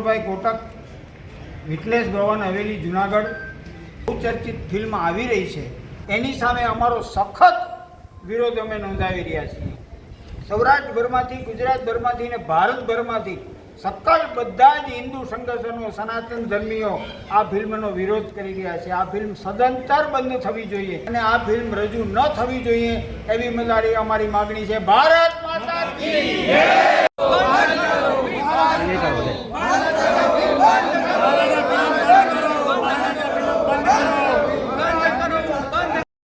કિશોરભાઈ કોટક, મિથલેશ ભવન Haveli Junagadh બહુચર્ચિત film આવી રહી છે, એની સામે અમારો સખત વિરોધ અમે નોંધાવી રહ્યા છીએ. સૌરાષ્ટ્રભરમાંથી, ગુજરાતભરમાંથી અને ભારતભરમાંથી સકલ બધા જ હિન્દુ સંગઠનો, સનાતન ધર્મીઓ આ ફિલ્મનો વિરોધ કરી રહ્યા છે. આ ફિલ્મ સદંતર બંધ થવી જોઈએ અને આ ફિલ્મ રજૂ ન થવી જોઈએ એવી અમારી માગણી છે. ભારત માતા કી જય.